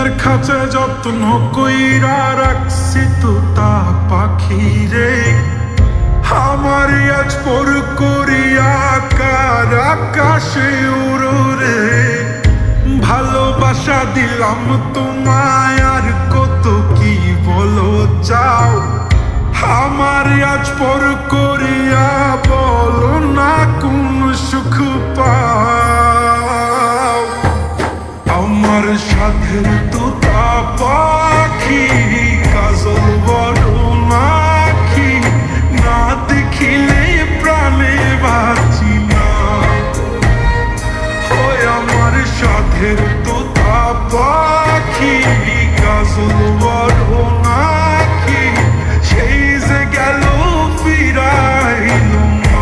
মনের খাঁচে যত্ন কইরা রাখছি তোতা পাখি রে, আমার আজ পর করিয়া কার আকাশে উড়ো রে। ভালোবাসা দিলাম তোমায় আর কত কি বলো চাও, আমার আজ পর করিয়া বলো না কোন সুখ পাও। আমার সাথের তোতা পাখি কাজল বড় নাকি, না দেখিলে প্রাণে বাঁচি না। হয় আমার সাথের তোতা পাখি কাজল বড় নাকি, সেই যে গেল ফিরাইল না।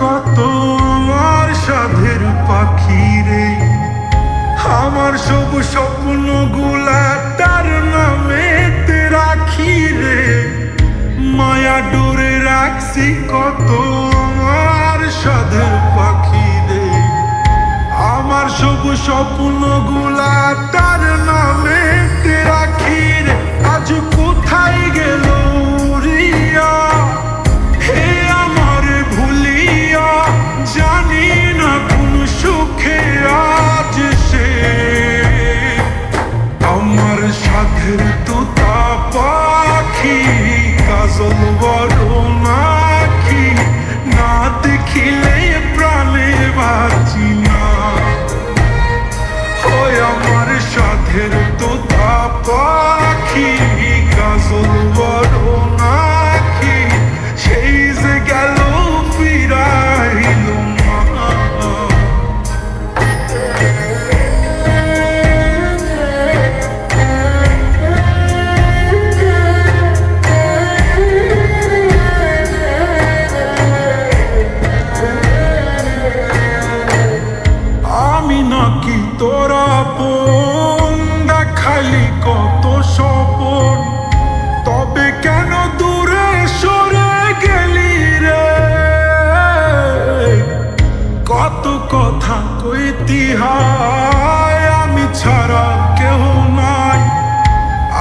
কত আমার সাধের পাখি রে, আমার সব স্বপ্ন গুলা তার নামেতে রাখি রে। মায়া ডোরে রাখছি কত আমার সাধের পাখি রে, আমার সব স্বপ্ন গুলা তার নামেতে রাখি রে। আজ কোথায় গেল রিয়া, হে আমার ভুলিয়া, জানি না কোন সুখে আজ সে। আমার সাথের তোতা পাখি কাজল বড় নাকি, না দেখিলে প্রাণে বাঁচি না। হয় আমার সাথের তোতা পাখি কাজল বড় নাকি, সেই যে গেল ফিরাইল না। আমি নাকি তোরা আপন, দেখালি কত স্বপন, তবে কেন দূরে সরে গেলি রে। কত কথা কইতি হায়, আমি ছাড়া কেহ নাই,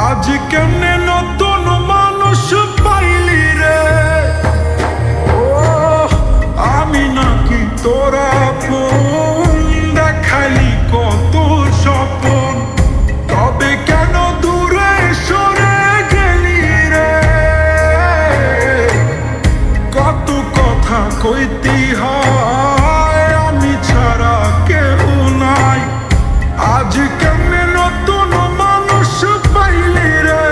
আজ কেমনে নতুন মানুষ পাইলি রে। ও আমি নাকি তোরা আপন, দেখালি কত স্বপন, তবে কেন দূরে সরে গেলি রে। কত কথা কইতি হয়, আমি ছাড়া কেহ নাই, আজ কেমনে নতুন মানুষ পাইলি রে।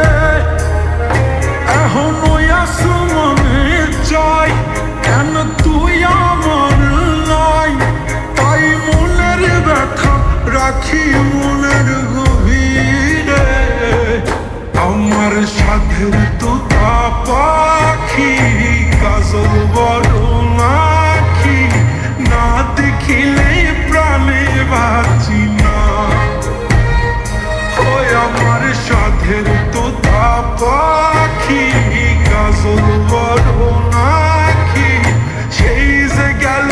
এখন ওই আসমানে চাই, কেন তুই আমার নাই, তাই মনের ব্যথা রাখি মনের গভীরে। আমার সাথের তোতা পাখি কাজল বড় নাকি, না দেখিলে প্রাণে বাঁচি না। হয় আমার সাথের তোতা পাখি কাজল বড় নাকি, সেই যে গেল